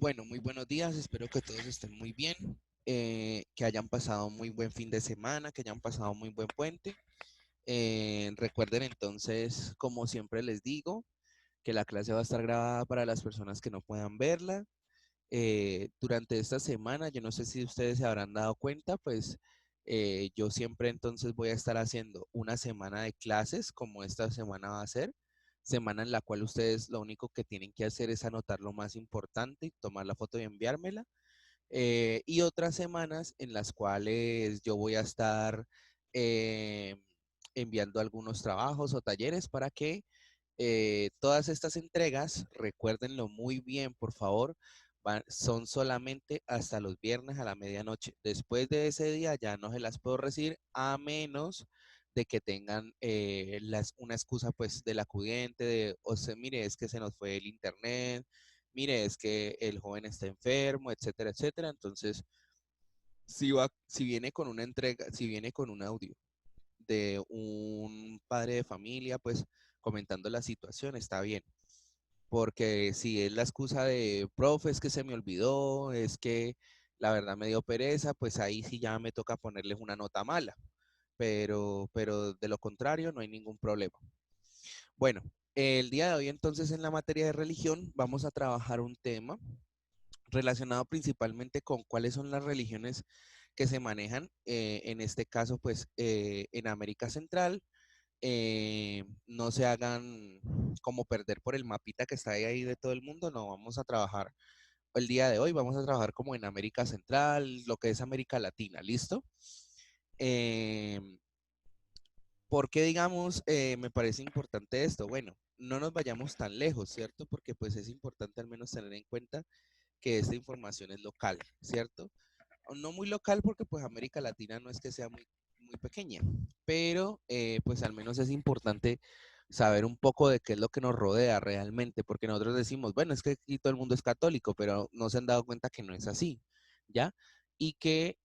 Bueno, muy buenos días, espero que todos estén muy bien, que hayan pasado muy buen fin de semana, que hayan pasado muy buen puente. Recuerden entonces, como siempre les digo, que la clase va a estar grabada para las personas que no puedan verla. Durante esta semana, yo no sé si ustedes se habrán dado cuenta, pues yo siempre entonces voy a estar haciendo una semana de clases, como esta semana va a ser, semana en la cual ustedes lo único que tienen que hacer es anotar lo más importante y tomar la foto y enviármela. Y otras semanas en las cuales yo voy a estar eh, enviando algunos trabajos o talleres para que todas estas entregas, recuérdenlo muy bien, por favor, son solamente hasta los viernes a la medianoche. Después de ese día ya no se las puedo recibir a menos de que tengan una excusa pues del acudiente, o sea, mire, es que se nos fue el internet, mire, es que el joven está enfermo, etcétera, etcétera. Entonces, si viene con una entrega, si viene con un audio de un padre de familia, pues comentando la situación, está bien. Porque si es la excusa de, profe, es que se me olvidó, es que la verdad me dio pereza, pues ahí sí ya me toca ponerles una nota mala. Pero de lo contrario, no hay ningún problema. Bueno, el día de hoy entonces en la materia de religión vamos a trabajar un tema relacionado principalmente con cuáles son las religiones que se manejan, en este caso, pues en América Central. No se hagan como perder por el mapita que está ahí de todo el mundo, no, vamos a trabajar el día de hoy, vamos a trabajar como en América Central, lo que es América Latina, ¿listo? Eh, ¿Por qué, digamos, me parece importante esto? Bueno, no nos vayamos tan lejos, ¿cierto? Porque pues es importante al menos tener en cuenta que esta información es local, ¿cierto? No muy local porque pues América Latina no es que sea muy pequeña, pero pues al menos es importante saber un poco de qué es lo que nos rodea realmente, porque nosotros decimos, bueno, es que aquí todo el mundo es católico, pero no se han dado cuenta que no es así, ¿ya? Y que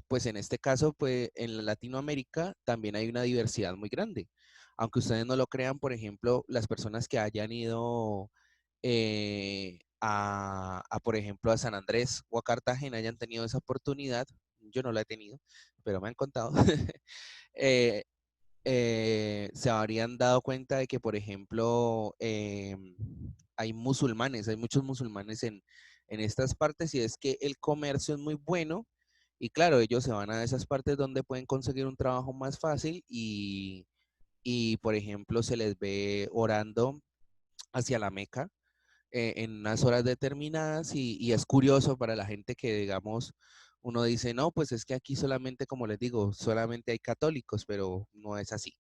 pues en este caso, pues en Latinoamérica también hay una diversidad muy grande. Aunque ustedes no lo crean, por ejemplo, las personas que hayan ido por ejemplo, a San Andrés o a Cartagena hayan tenido esa oportunidad, yo no la he tenido, pero me han contado, eh, se habrían dado cuenta de que, por ejemplo, hay musulmanes, hay muchos musulmanes en estas partes y es que el comercio es muy bueno y claro, ellos se van a esas partes donde pueden conseguir un trabajo más fácil y por ejemplo, se les ve orando hacia la Meca en unas horas determinadas y es curioso para la gente que, digamos, uno dice, no, pues es que aquí solamente, como les digo, solamente hay católicos, pero no es así.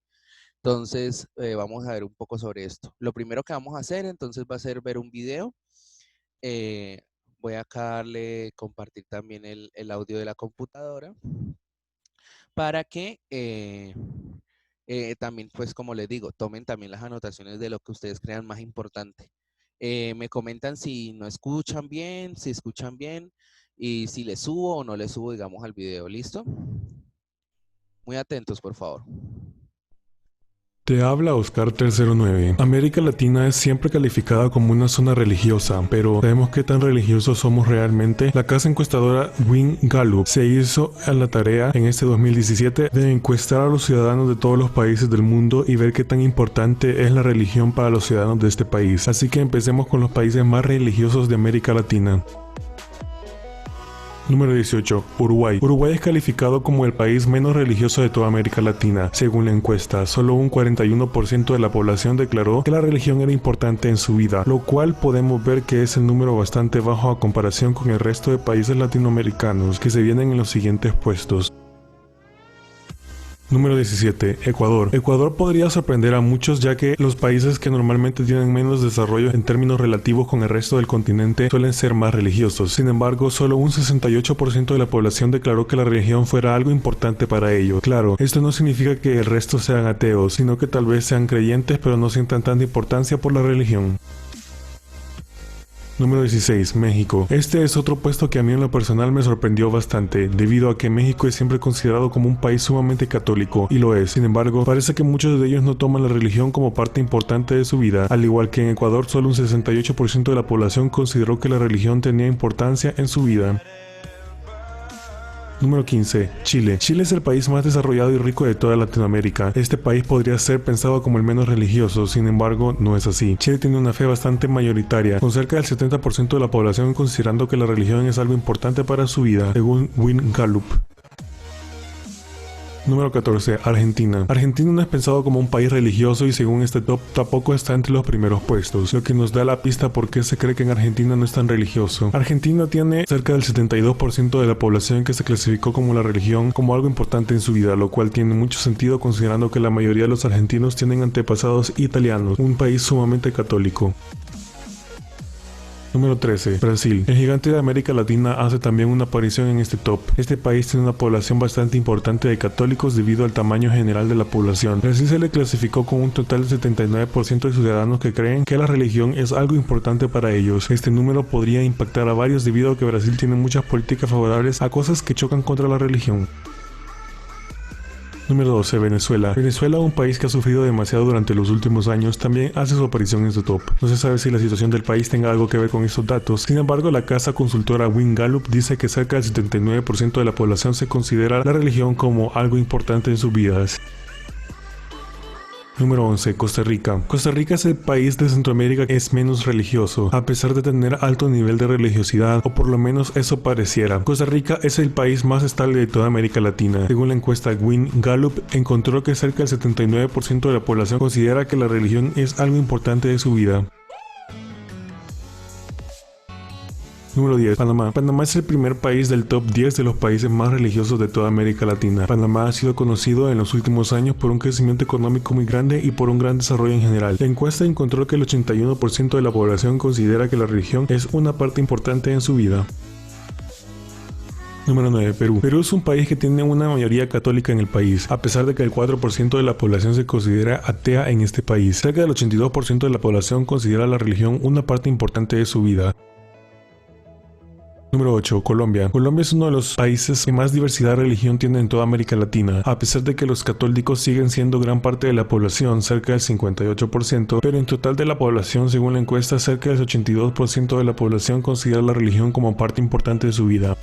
Entonces, vamos a ver un poco sobre esto. Lo primero que vamos a hacer, entonces, va a ser ver un video. Eh, Voy a acá darle compartir también el audio de la computadora para que también, pues como les digo, tomen también las anotaciones de lo que ustedes crean más importante. Me comentan si no escuchan bien, si escuchan bien y si les subo o no les subo, digamos, al video. ¿Listo? Muy atentos, por favor. Te habla Oscar 309. América Latina es siempre calificada como una zona religiosa, pero ¿sabemos qué tan religiosos somos realmente? La casa encuestadora Win Gallup se hizo a la tarea en este 2017 de encuestar a los ciudadanos de todos los países del mundo y ver qué tan importante es la religión para los ciudadanos de este país. Así que empecemos con los países más religiosos de América Latina. Número 18. Uruguay. Uruguay es calificado como el país menos religioso de toda América Latina. Según la encuesta, solo un 41% de la población declaró que la religión era importante en su vida, lo cual podemos ver que es el número bastante bajo a comparación con el resto de países latinoamericanos que se vienen en los siguientes puestos. Número 17. Ecuador. Ecuador podría sorprender a muchos ya que los países que normalmente tienen menos desarrollo en términos relativos con el resto del continente suelen ser más religiosos. Sin embargo, solo un 68% de la población declaró que la religión fuera algo importante para ellos. Claro, esto no significa que el resto sean ateos, sino que tal vez sean creyentes pero no sientan tanta importancia por la religión. Número 16. México. Este es otro puesto que a mí en lo personal me sorprendió bastante, debido a que México es siempre considerado como un país sumamente católico, y lo es. Sin embargo, parece que muchos de ellos no toman la religión como parte importante de su vida. Al igual que en Ecuador, solo un 68% de la población consideró que la religión tenía importancia en su vida. Número 15. Chile. Chile es el país más desarrollado y rico de toda Latinoamérica. Este país podría ser pensado como el menos religioso, sin embargo, no es así. Chile tiene una fe bastante mayoritaria, con cerca del 70% de la población considerando que la religión es algo importante para su vida, según Win Gallup. Número 14. Argentina. Argentina no es pensado como un país religioso y según este top tampoco está entre los primeros puestos, lo que nos da la pista por qué se cree que en Argentina no es tan religioso. Argentina tiene cerca del 72% de la población que se clasificó como la religión como algo importante en su vida, lo cual tiene mucho sentido considerando que la mayoría de los argentinos tienen antepasados italianos, un país sumamente católico. Número 13. Brasil. El gigante de América Latina hace también una aparición en este top. Este país tiene una población bastante importante de católicos debido al tamaño general de la población. Brasil se le clasificó con un total de 79% de ciudadanos que creen que la religión es algo importante para ellos. Este número podría impactar a varios debido a que Brasil tiene muchas políticas favorables a cosas que chocan contra la religión. Número 12. Venezuela. Venezuela, un país que ha sufrido demasiado durante los últimos años, también hace su aparición en este top. No se sabe si la situación del país tenga algo que ver con estos datos. Sin embargo, la casa consultora Win Gallup dice que cerca del 79% de la población se considera la religión como algo importante en sus vidas. Número 11. Costa Rica. Costa Rica es el país de Centroamérica que es menos religioso, a pesar de tener alto nivel de religiosidad, o por lo menos eso pareciera. Costa Rica es el país más estable de toda América Latina. Según la encuesta Win Gallup, encontró que cerca del 79% de la población considera que la religión es algo importante de su vida. Número 10. Panamá. Panamá es el primer país del top 10 de los países más religiosos de toda América Latina. Panamá ha sido conocido en los últimos años por un crecimiento económico muy grande y por un gran desarrollo en general. La encuesta encontró que el 81% de la población considera que la religión es una parte importante en su vida. Número 9. Perú. Perú es un país que tiene una mayoría católica en el país, a pesar de que el 4% de la población se considera atea en este país. Cerca del 82% de la población considera la religión una parte importante de su vida. Número 8. Colombia. Colombia es uno de los países que más diversidad de religión tiene en toda América Latina, a pesar de que los católicos siguen siendo gran parte de la población, cerca del 58%, pero en total de la población, según la encuesta, cerca del 82% de la población considera la religión como parte importante de su vida.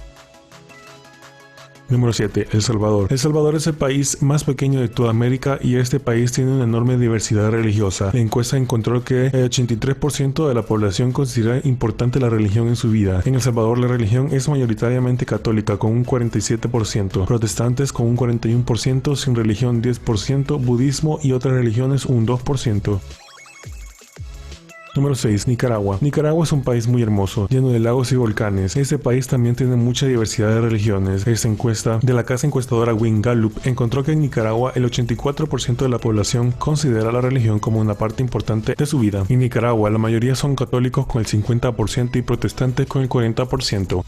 Número 7. El Salvador. El Salvador es el país más pequeño de toda América y este país tiene una enorme diversidad religiosa. La encuesta encontró que el 83% de la población considera importante la religión en su vida. En El Salvador la religión es mayoritariamente católica con un 47%, protestantes con un 41%, sin religión 10%, budismo y otras religiones un 2%. Número 6. Nicaragua. Nicaragua es un país muy hermoso, lleno de lagos y volcanes. Este país también tiene mucha diversidad de religiones. Esta encuesta de la casa encuestadora Win Gallup encontró que en Nicaragua el 84% de la población considera la religión como una parte importante de su vida. En Nicaragua la mayoría son católicos con el 50% y protestantes con el 40%.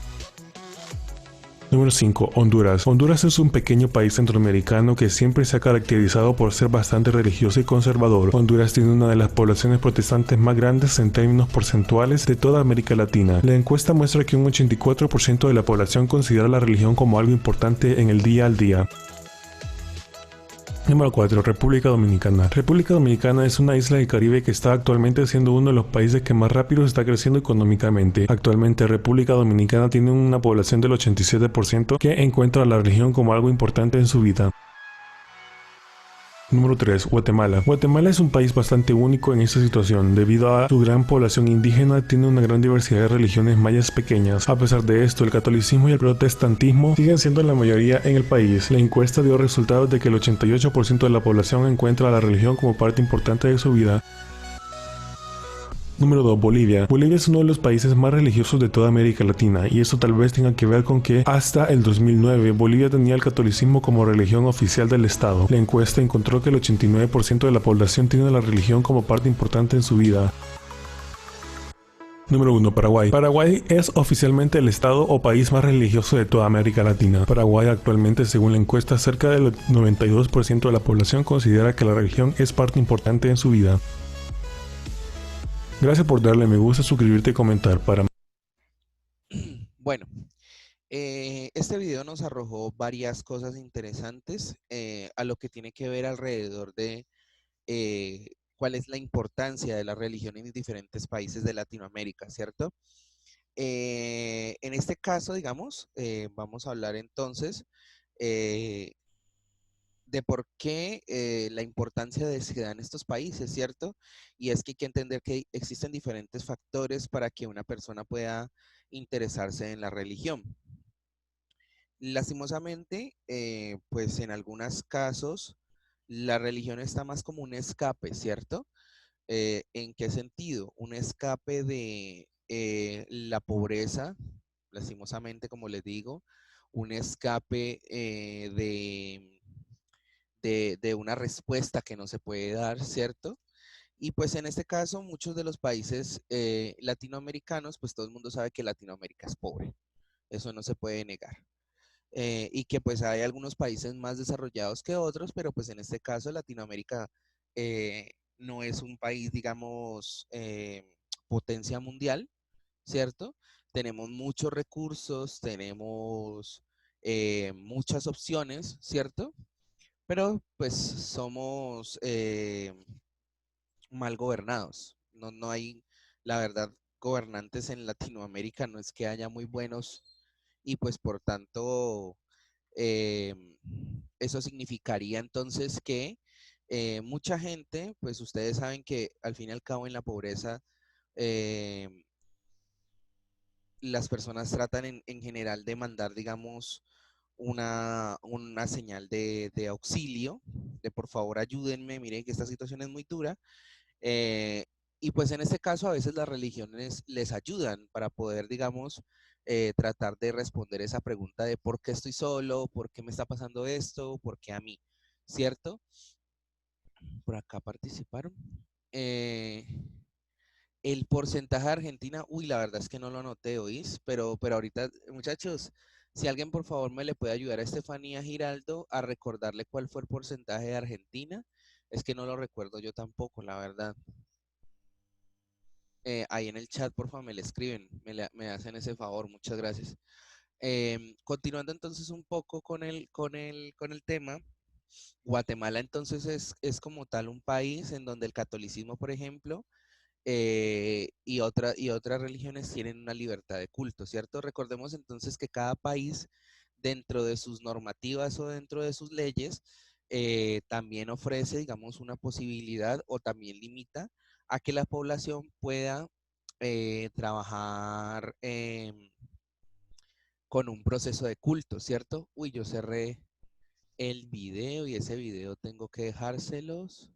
Número 5. Honduras. Honduras es un pequeño país centroamericano que siempre se ha caracterizado por ser bastante religioso y conservador. Honduras tiene una de las poblaciones protestantes más grandes en términos porcentuales de toda América Latina. La encuesta muestra que un 84% de la población considera la religión como algo importante en el día al día. Número 4. República Dominicana. República Dominicana es una isla del Caribe que está actualmente siendo uno de los países que más rápido está creciendo económicamente. Actualmente República Dominicana tiene una población del 87% que encuentra la religión como algo importante en su vida. Número 3. Guatemala. Guatemala es un país bastante único en esta situación. Debido a su gran población indígena, tiene una gran diversidad de religiones mayas pequeñas. A pesar de esto, el catolicismo y el protestantismo siguen siendo la mayoría en el país. La encuesta dio resultados de que el 88% de la población encuentra la religión como parte importante de su vida. Número 2. Bolivia. Bolivia es uno de los países más religiosos de toda América Latina y esto tal vez tenga que ver con que hasta el 2009 Bolivia tenía el catolicismo como religión oficial del estado. La encuesta encontró que el 89% de la población tiene la religión como parte importante en su vida. Número 1. Paraguay. Paraguay es oficialmente el estado o país más religioso de toda América Latina. Paraguay actualmente, según la encuesta, cerca del 92% de la población considera que la religión es parte importante en su vida. Gracias por darle me gusta, suscribirte y comentar. Para Bueno, este video nos arrojó varias cosas interesantes a lo que tiene que ver alrededor de cuál es la importancia de la religión en diferentes países de Latinoamérica, ¿cierto? En este caso, digamos, vamos a hablar entonces eh, de por qué la importancia de se da en estos países, ¿cierto? Y es que hay que entender que existen diferentes factores para que una persona pueda interesarse en la religión. Lastimosamente, pues en algunos casos, la religión está más como un escape, ¿cierto? ¿En qué sentido? Un escape de la pobreza, lastimosamente, como les digo, un escape de una respuesta que no se puede dar, ¿cierto? Y pues en este caso, muchos de los países latinoamericanos, pues todo el mundo sabe que Latinoamérica es pobre, eso no se puede negar. Y que pues hay algunos países más desarrollados que otros, pero pues en este caso Latinoamérica eh, no es un país, digamos, potencia mundial, ¿cierto? Tenemos muchos recursos, tenemos muchas opciones, ¿cierto? Pero pues somos mal gobernados. No, no hay, la verdad, gobernantes en Latinoamérica, no es que haya muy buenos y pues por tanto eh, eso significaría entonces que mucha gente, pues ustedes saben que al fin y al cabo en la pobreza eh, las personas tratan en general de mandar, digamos, una señal de auxilio, de por favor ayúdenme, miren que esta situación es muy dura. eh, y pues en este caso a veces las religiones les ayudan para poder, digamos, tratar de responder esa pregunta de por qué estoy solo, por qué me está pasando esto, por qué a mí, ¿cierto? Por acá participaron. Eh, el porcentaje de Argentina, uy, la verdad es que no lo anoté, ¿oís? Pero ahorita, muchachos, si alguien por favor me le puede ayudar a Estefanía Giraldo a recordarle cuál fue el porcentaje de Argentina, es que no lo recuerdo yo tampoco, la verdad. Ahí en el chat, por favor, me le escriben, me hacen ese favor, muchas gracias. Continuando entonces un poco con el tema, Guatemala entonces es como tal un país en donde el catolicismo, por ejemplo, y otras religiones tienen una libertad de culto, ¿cierto? Recordemos entonces que cada país, dentro de sus normativas o dentro de sus leyes, también ofrece, digamos, una posibilidad o también limita a que la población pueda trabajar con un proceso de culto, ¿cierto? Uy, yo cerré el video y ese video tengo que dejárselos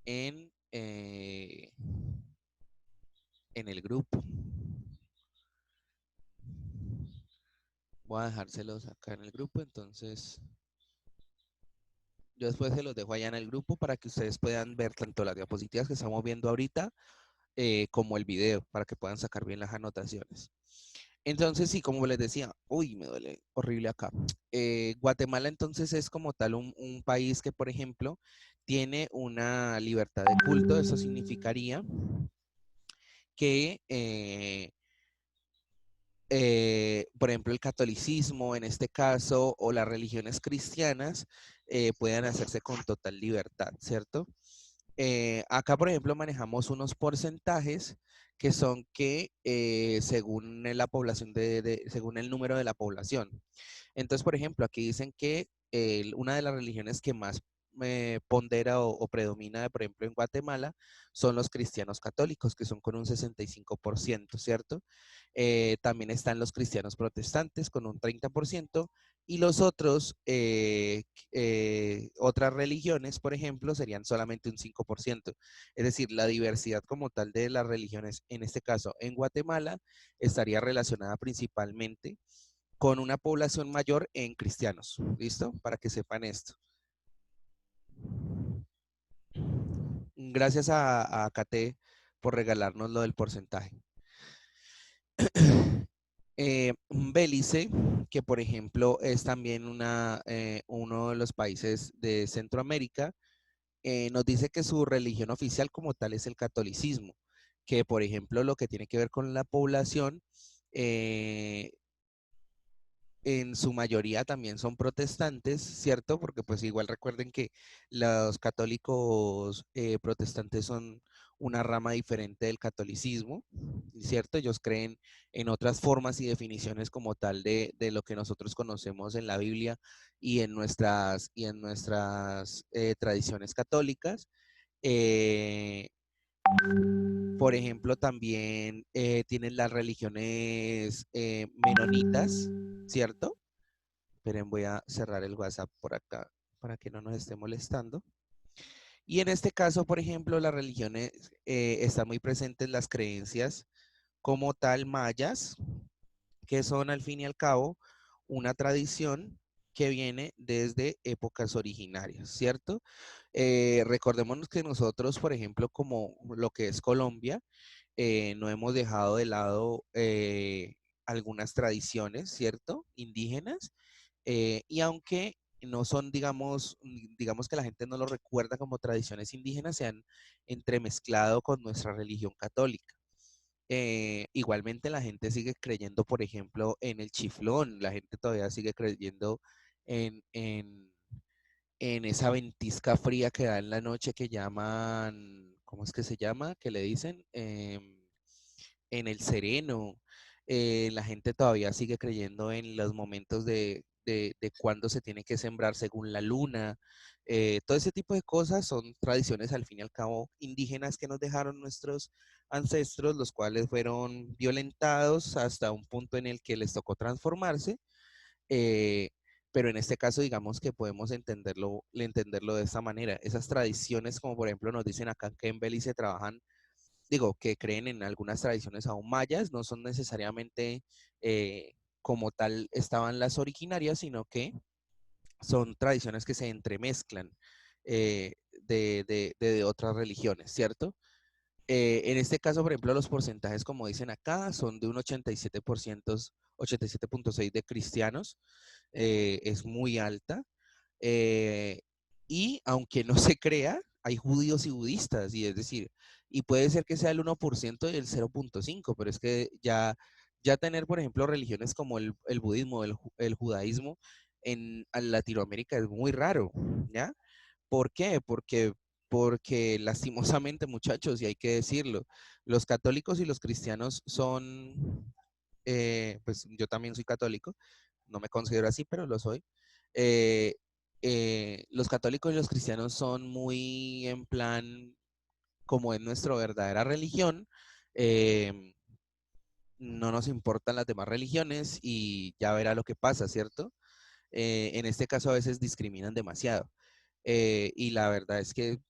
en el grupo. Voy a dejárselos acá en el grupo, entonces yo después se los dejo allá en el grupo para que ustedes puedan ver tanto las diapositivas que estamos viendo ahorita como el video, para que puedan sacar bien las anotaciones. Entonces, sí, como les decía, uy, me duele horrible acá. Guatemala entonces es como tal un país que, por ejemplo, tiene una libertad de culto. Eso significaría que por ejemplo, el catolicismo en este caso o las religiones cristianas puedan hacerse con total libertad, ¿cierto? Acá, por ejemplo, manejamos unos porcentajes que son que según la población según el número de la población. Entonces, por ejemplo, aquí dicen que una de las religiones que más pondera o predomina, por ejemplo, en Guatemala, son los cristianos católicos, que son con un 65%, ¿cierto? También están los cristianos protestantes con un 30%, y los otros, otras religiones, por ejemplo, serían solamente un 5%. Es decir, la diversidad como tal de las religiones, en este caso en Guatemala, estaría relacionada principalmente con una población mayor en cristianos. ¿Listo? Para que sepan esto. Gracias a KT por regalarnos lo del porcentaje. Belice, que por ejemplo es también uno de los países de Centroamérica, nos dice que su religión oficial como tal es el catolicismo, que, por ejemplo, lo que tiene que ver con la población, eh, en su mayoría también son protestantes, ¿cierto? Porque pues igual recuerden que los católicos protestantes son una rama diferente del catolicismo, ¿cierto? Ellos creen en otras formas y definiciones como tal de lo que nosotros conocemos en la Biblia y en nuestras tradiciones católicas. Eh, por ejemplo, también tienen las religiones menonitas, ¿cierto? Esperen, voy a cerrar el WhatsApp por acá para que no nos esté molestando. Y en este caso, por ejemplo, las religiones están muy presentes las creencias como tal mayas, que son al fin y al cabo una tradición que viene desde épocas originarias, ¿cierto? Recordémonos que nosotros, por ejemplo, como lo que es Colombia, no hemos dejado de lado algunas tradiciones, ¿cierto? Indígenas, y aunque no son, digamos que la gente no lo recuerda como tradiciones indígenas, se han entremezclado con nuestra religión católica. Igualmente la gente sigue creyendo, por ejemplo, en el chiflón, la gente todavía sigue creyendo en, en, en esa ventisca fría que da en la noche que llaman, ¿cómo es que se llama? Que le dicen en el sereno. La gente todavía sigue creyendo en los momentos de cuándo se tiene que sembrar según la luna. Todo ese tipo de cosas son tradiciones al fin y al cabo indígenas que nos dejaron nuestros ancestros, los cuales fueron violentados hasta un punto en el que les tocó transformarse. eh, pero en este caso, digamos que podemos entenderlo de esta manera. Esas tradiciones, como por ejemplo nos dicen acá que en Belice trabajan, digo, que creen en algunas tradiciones aún mayas, no son necesariamente como tal estaban las originarias, sino que son tradiciones que se entremezclan de otras religiones, ¿cierto? En este caso, por ejemplo, los porcentajes, como dicen acá, son de un 87%, 87,6% de cristianos, es muy alta. Eh, y aunque no se crea, hay judíos y budistas, y es decir, y puede ser que sea el 1% y el 0,5%, pero es que ya tener, por ejemplo, religiones como el budismo, el judaísmo en Latinoamérica es muy raro, ¿ya? ¿Por qué? Porque lastimosamente, muchachos, y hay que decirlo, los católicos y los cristianos son, pues yo también soy católico, no me considero así, pero lo soy. eh, los católicos y los cristianos son muy en plan, como es nuestra verdadera religión, eh, no nos importan las demás religiones y ya verá lo que pasa, ¿cierto? En este caso a veces discriminan demasiado. Y la verdad es que,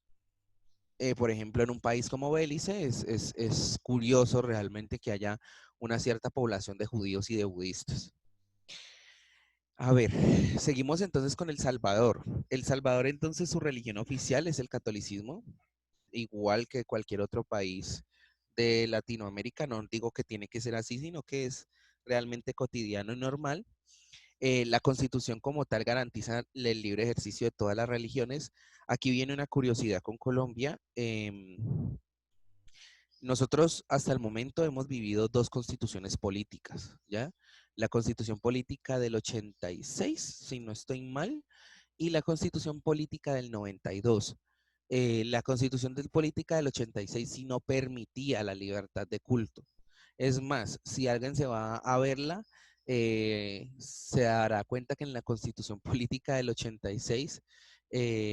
por ejemplo, en un país como Belice es curioso realmente que haya una cierta población de judíos y de budistas. A ver, seguimos entonces con El Salvador. El Salvador entonces su religión oficial es el catolicismo, igual que cualquier otro país de Latinoamérica. No digo que tiene que ser así, sino que es realmente cotidiano y normal. La constitución como tal garantiza el libre ejercicio de todas las religiones. Aquí viene una curiosidad con Colombia. Nosotros hasta el momento hemos vivido dos constituciones políticas, ¿ya? La constitución política del 86, si no estoy mal, y la constitución política del 92. La constitución política del 86 sí no permitía la libertad de culto. Es más, si alguien se va a verla, se dará cuenta que en la constitución política del 86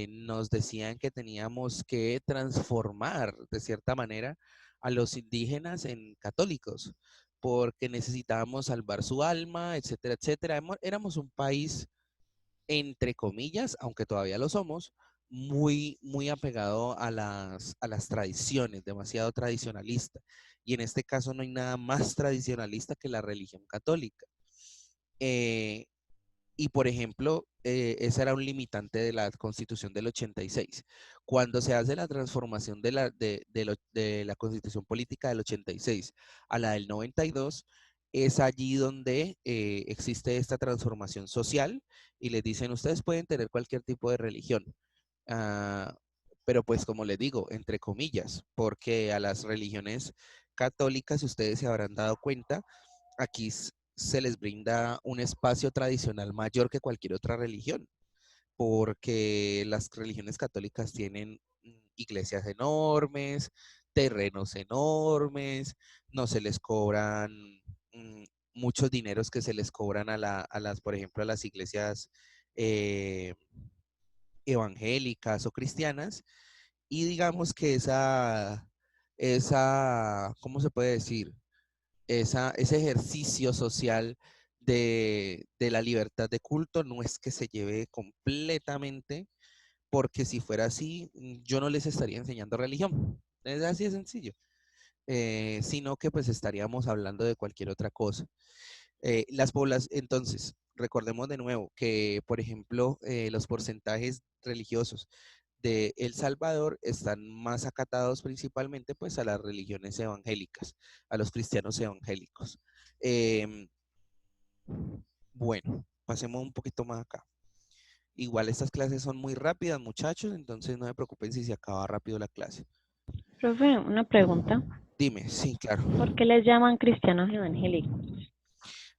nos decían que teníamos que transformar de cierta manera a los indígenas en católicos, porque necesitábamos salvar su alma, etcétera, etcétera. Éramos un país, entre comillas, aunque todavía lo somos, muy, muy apegado a las tradiciones, demasiado tradicionalista. Y en este caso no hay nada más tradicionalista que la religión católica. Eh, y por ejemplo, ese era un limitante de la Constitución del 86. Cuando se hace la transformación de la Constitución política del 86 a la del 92, es allí donde existe esta transformación social y les dicen, ustedes pueden tener cualquier tipo de religión, ah, pero pues como les digo, entre comillas, porque a las religiones católicas, si ustedes se habrán dado cuenta, aquí se les brinda un espacio tradicional mayor que cualquier otra religión, porque las religiones católicas tienen iglesias enormes, terrenos enormes, no se les cobran mm, muchos dineros que se les cobran a las, por ejemplo, a las iglesias eh, evangélicas o cristianas, y digamos que ¿cómo se puede decir? Ese ejercicio social de la libertad de culto no es que se lleve completamente, porque si fuera así, yo no les estaría enseñando religión. Es así de sencillo. Sino que pues estaríamos hablando de cualquier otra cosa. Entonces, recordemos de nuevo que, por ejemplo, los porcentajes religiosos de El Salvador están más acatados principalmente pues a las religiones evangélicas, a los cristianos evangélicos. Em, bueno, pasemos un poquito más acá. Igual estas clases son muy rápidas, muchachos, entonces no se preocupen si se acaba rápido la clase. Profe, una pregunta. Dime, sí, claro. ¿Por qué les llaman cristianos evangélicos?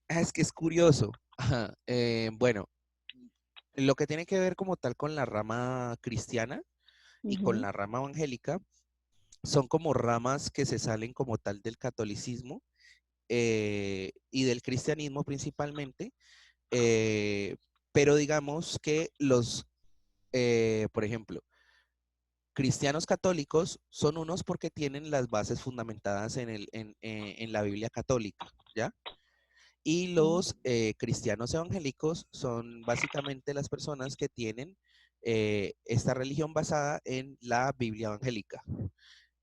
Es que es curioso. Ajá, bueno, lo que tiene que ver como tal con la rama cristiana y con Ujú. la rama evangélica son como ramas que se salen como tal del catolicismo y del cristianismo principalmente, eh, pero digamos que por ejemplo, cristianos católicos son unos porque tienen las bases fundamentadas en la Biblia católica, ¿ya? Y Mm. los cristianos evangélicos son básicamente las personas que tienen esta religión basada en la Biblia evangélica.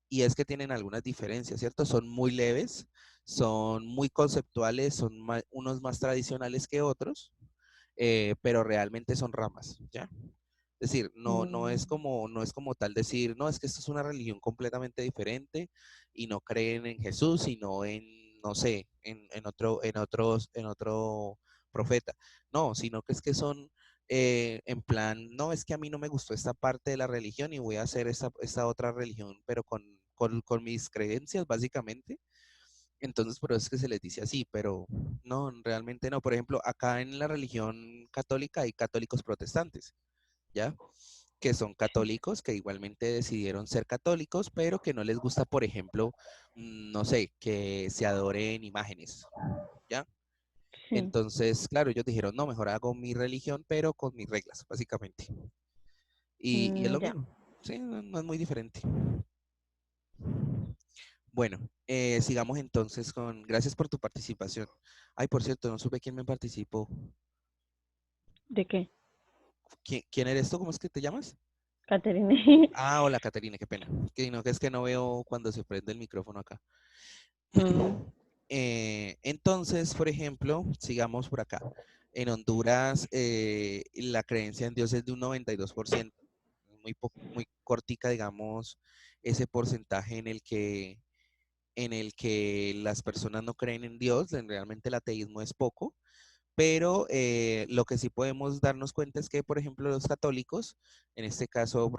Y es que tienen algunas diferencias, ¿cierto? Son muy leves, son muy conceptuales, son unos más tradicionales que otros, pero realmente son ramas, ¿ya? Es decir, Mm. no es como tal decir, no, es que esto es una religión completamente diferente y no creen en Jesús, sino en, no sé, en otro profeta. No, sino que es que son en plan, no, es que a mí no me gustó esta parte de la religión y voy a hacer esta otra religión, pero con mis creencias, básicamente. Entonces, por eso es que se les dice así, pero no, realmente no. Por ejemplo, acá en la religión católica hay católicos protestantes, ¿ya? Que son Sí, católicos, que igualmente decidieron ser católicos, pero que no les gusta, por ejemplo, no sé, que se adoren imágenes, ¿ya? sí. Entonces, claro, ellos dijeron, no, mejor hago mi religión, pero con mis reglas, básicamente. Y es lo Ya. mismo, sí, no, no es muy diferente. Bueno, sigamos entonces con, gracias por tu participación. Ay, por cierto, no supe quién me participó. ¿De qué? ¿Quién eres tú? ¿Cómo es que te llamas? Caterine. Ah, hola, Caterina, qué pena. Es que no veo cuando se prende el micrófono acá. Mm. Entonces, por ejemplo, sigamos por acá. En Honduras, la creencia en Dios es de un 92%, muy cortica, digamos, ese porcentaje en el que las personas no creen en Dios. Realmente el ateísmo es poco, pero lo que sí podemos darnos cuenta es que, por ejemplo, los católicos, en este caso,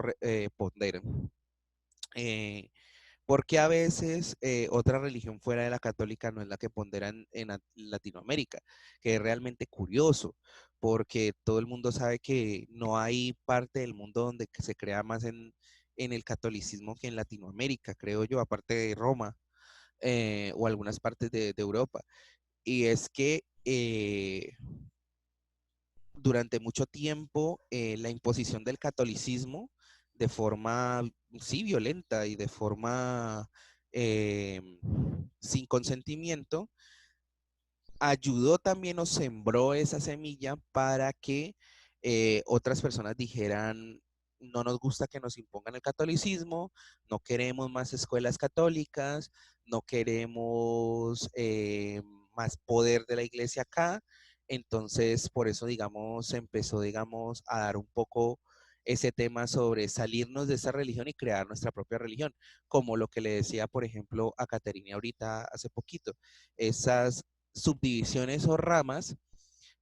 ponderan. Eh, Porque a veces otra religión fuera de la católica no es la que pondera en Latinoamérica, que es realmente curioso, porque todo el mundo sabe que no hay parte del mundo donde se crea más en el catolicismo que en Latinoamérica, creo yo, aparte de Roma o algunas partes de Europa. Y es que durante mucho tiempo la imposición del catolicismo de forma, sí, violenta y de forma eh, sin consentimiento, ayudó también o sembró esa semilla para que otras personas dijeran, no nos gusta que nos impongan el catolicismo, no queremos más escuelas católicas, no queremos más poder de la iglesia acá. Entonces, por eso, digamos, se empezó, digamos, a dar un poco ese tema sobre salirnos de esa religión y crear nuestra propia religión, como lo que le decía, por ejemplo, a Caterina ahorita hace poquito. Esas subdivisiones o ramas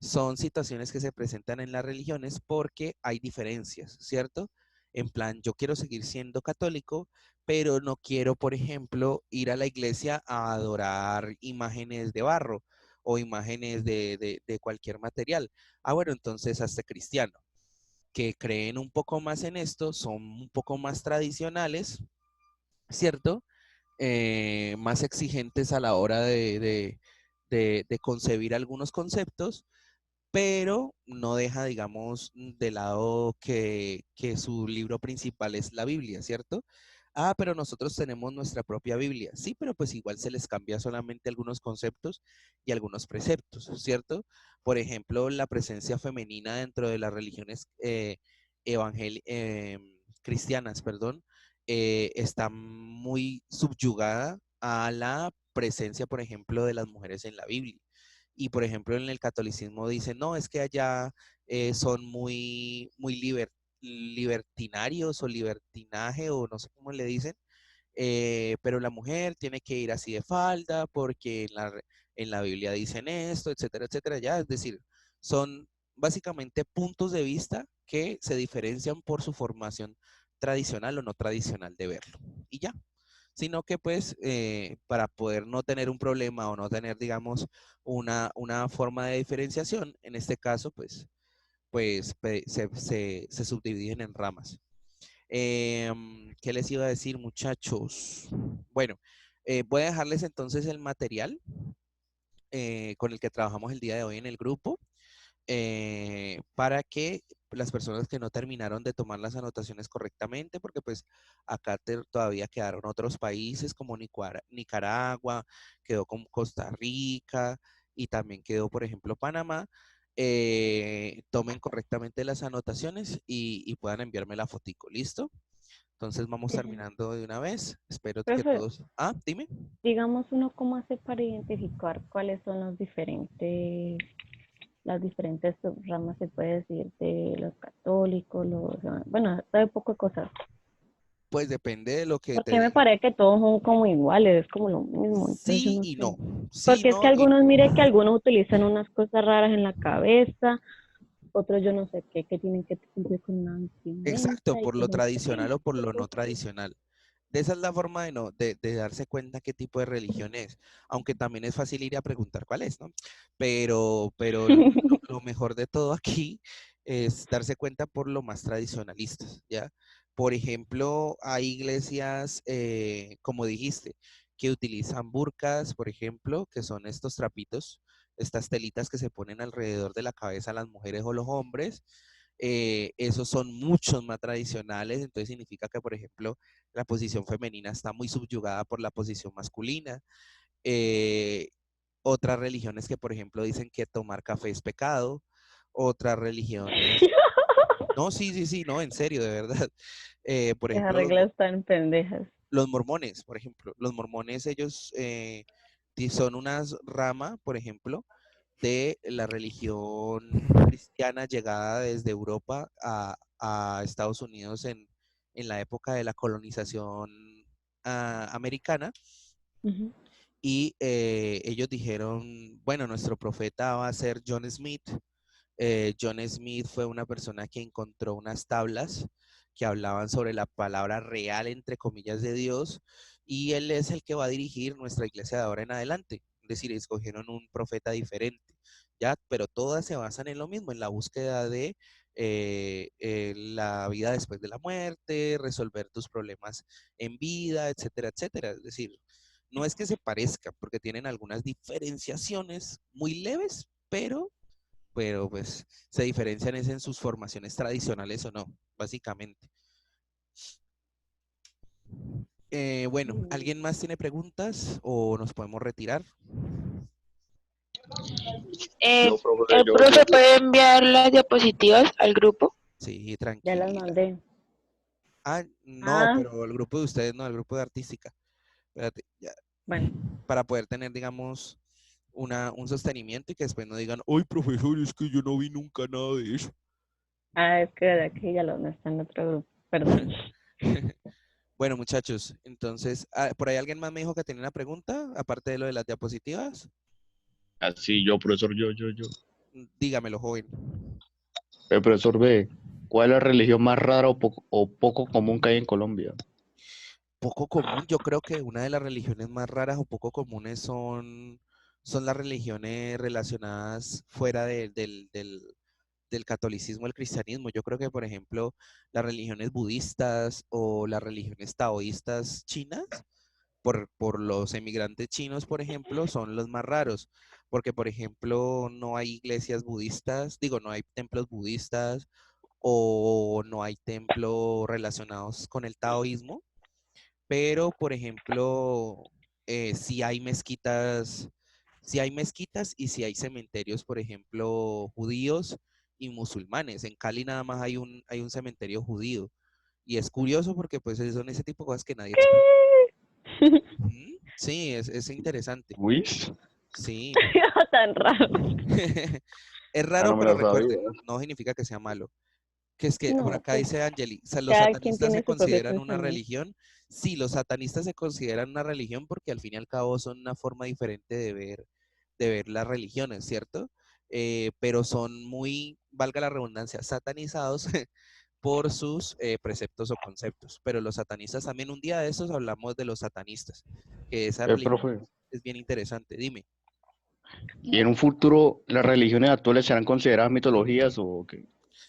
son situaciones que se presentan en las religiones porque hay diferencias, ¿cierto? En plan, yo quiero seguir siendo católico, pero no quiero, por ejemplo, ir a la iglesia a adorar imágenes de barro o imágenes de cualquier material. Ah, bueno, entonces hazte cristiano, que creen un poco más en esto, son un poco más tradicionales, ¿cierto? Más exigentes a la hora de concebir algunos conceptos, pero no deja, digamos, de lado que su libro principal es la Biblia, ¿cierto? Ah, pero nosotros tenemos nuestra propia Biblia. Sí, pero pues igual se les cambia solamente algunos conceptos y algunos preceptos, ¿cierto? Por ejemplo, la presencia femenina dentro de las religiones cristianas, perdón, está muy subyugada a la presencia, por ejemplo, de las mujeres en la Biblia. Y por ejemplo, en el catolicismo dicen, no, es que allá son libertinarios o libertinaje o no sé cómo le dicen, pero la mujer tiene que ir así de falda porque en la Biblia dicen esto, etcétera, etcétera, ya, es decir, son básicamente puntos de vista que se diferencian por su formación tradicional o no tradicional de verlo. Y ya, sino que pues para poder no tener un problema o no tener, digamos, una forma de diferenciación, en este caso, se subdividen en ramas. ¿Qué les iba a decir, muchachos? Bueno, voy a dejarles entonces el material con el que trabajamos el día de hoy en el grupo para que las personas que no terminaron de tomar las anotaciones correctamente, porque pues acá todavía quedaron otros países como Nicaragua, quedó con Costa Rica y también quedó, por ejemplo, Panamá. Tomen correctamente las anotaciones y puedan enviarme la fotico, ¿listo? Entonces vamos terminando de una vez. Espero que Profe, todos... Ah, dime. digamos uno cómo hace para identificar cuáles son las diferentes ramas, se puede decir, de los católicos, bueno, todo poco de cosas. Pues depende de lo que te Porque me digan. parece que todos son como iguales, es como lo mismo, entonces yo Sí no y sé. no. Sí, Porque es que no. Y algunos, mire que algunos utilizan unas cosas raras en la cabeza, otros yo no sé qué, que tienen que cumplir con una exacto, vestimenta y por que lo no sé tradicional qué. o por lo no tradicional. De esa es la forma de, no, de darse cuenta qué tipo de religión es, aunque también es fácil ir a preguntar cuál es, ¿no? Pero lo mejor de todo aquí es darse cuenta por lo más tradicionalistas, ¿ya? Por ejemplo, hay iglesias, como dijiste, que utilizan burkas, por ejemplo, que son estos trapitos, estas telitas que se ponen alrededor de la cabeza las mujeres o los hombres. Esos son muchos más tradicionales, entonces significa que, por ejemplo, la posición femenina está muy subyugada por la posición masculina. Eh, Otras religiones que, por ejemplo, dicen que tomar café es pecado. Otras religiones... No, sí, sí, sí, no, en serio, de verdad. Por Esas ejemplo, reglas están pendejas. los mormones, por ejemplo. Los mormones, ellos son una rama, por ejemplo, de la religión cristiana llegada desde Europa a Estados Unidos en la época de la colonización americana. Ujú. Y ellos dijeron, bueno, nuestro profeta va a ser John Smith. John Smith fue una persona que encontró unas tablas que hablaban sobre la palabra real, entre comillas, de Dios, y él es el que va a dirigir nuestra iglesia de ahora en adelante. Es decir, escogieron un profeta diferente, ¿ya? Pero todas se basan en lo mismo, en la búsqueda de la vida después de la muerte, resolver tus problemas en vida, etcétera, etcétera. Es decir, no es que se parezcan, porque tienen algunas diferenciaciones muy leves, pero pues se diferencian es en sus formaciones tradicionales o no, básicamente. Bueno, ¿alguien más tiene preguntas o nos podemos retirar? Eh, Yo, profe, el yo, yo, profe yo. puede enviar las diapositivas al grupo. Sí, Ya las tranquila. mandé. Ah, no, Ah, pero el grupo de ustedes no, el grupo de artística. Espérate, ya, bueno. para poder tener, digamos, un sostenimiento y que después no digan, ¡ay, profesor, es que yo no vi nunca nada de eso! Ah, es que de aquí ya no está en otro grupo. Perdón. Bueno, muchachos, entonces, ¿por ahí alguien más me dijo que tenía una pregunta, aparte de lo de las diapositivas? Así, yo, profesor, yo. Dígamelo, joven. El profesor B, ¿Cuál es la religión más rara o poco común que hay en Colombia? Poco común, yo creo que una de las religiones más raras o poco comunes son las religiones relacionadas fuera del catolicismo, el cristianismo. Yo creo que, por ejemplo, las religiones budistas o las religiones taoístas chinas, por los emigrantes chinos, por ejemplo, son los más raros, porque, por ejemplo, no hay iglesias budistas, digo, no hay templos budistas o no hay templos relacionados con el taoísmo, pero, por ejemplo, sí hay mezquitas y sí hay cementerios, por ejemplo, judíos y musulmanes. En Cali nada más hay un cementerio judío. Y es curioso porque pues son ese tipo de cosas que nadie explica. Ujú. Sí, es interesante. Uy, Sí. Tan raro. Es raro, no me pero lo sabía. recuerden, no significa que sea malo. Que es que por No, acá pues dice Angeli, ¿los cada quien satanistas se tiene su propio consideran una pensamiento. religión? Sí, los satanistas se consideran una religión porque al fin y al cabo son una forma diferente de ver las religiones, ¿cierto? Pero son muy, valga la redundancia, satanizados por sus preceptos o conceptos. Pero los satanistas también, un día de estos hablamos de los satanistas, que esa religión Profe, es bien interesante. Dime. ¿y en un futuro las religiones actuales serán consideradas mitologías o qué?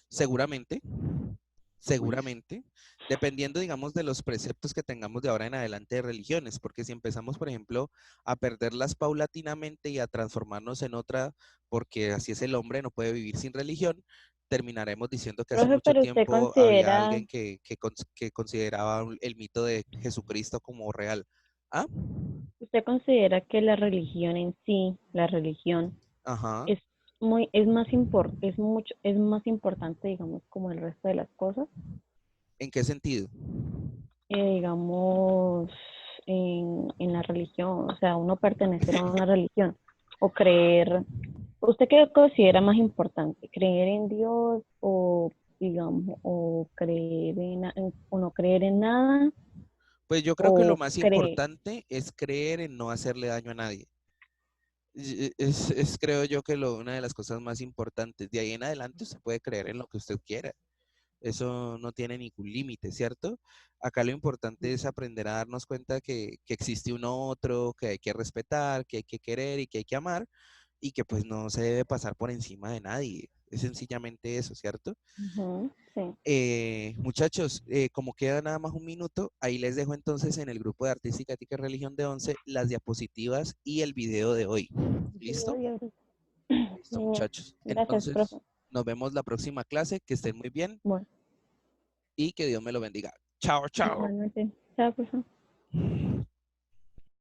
Seguramente, Uy, seguramente, dependiendo, digamos, de los preceptos que tengamos de ahora en adelante de religiones, porque si empezamos, por ejemplo, a perderlas paulatinamente y a transformarnos en otra, porque así es el hombre, no puede vivir sin religión, terminaremos diciendo que hace Profe, mucho pero usted tiempo había considera, alguien que consideraba el mito de Jesucristo como real. ¿Ah? usted considera que la religión en sí, la religión, Ajá. es es más es más importante, digamos, como el resto de las cosas, ¿En qué sentido? digamos, en la religión, o sea, uno pertenecer a una religión o creer, ¿usted qué considera más importante? ¿Creer en Dios o, digamos, o creer o no creer en nada Pues yo creo que lo o más creer? importante es creer en no hacerle daño a nadie. Creo yo que una de las cosas más importantes. De ahí en adelante usted puede creer en lo que usted quiera. Eso no tiene ningún límite, ¿cierto? Acá lo importante es aprender a darnos cuenta que existe un otro, que hay que respetar, que hay que querer y que hay que amar y que pues no se debe pasar por encima de nadie. Es sencillamente eso, ¿cierto? Ujú, sí. Muchachos, como queda nada más un minuto, ahí les dejo entonces en el grupo de Artística, Ética y Religión de 11 las diapositivas y el video de hoy. ¿Listo? Listo, Niña, muchachos. gracias, Entonces, profe. nos vemos la próxima clase. Que estén muy bien Bueno, y que Dios me lo bendiga. Chao, chao. igualmente. Chao, profe.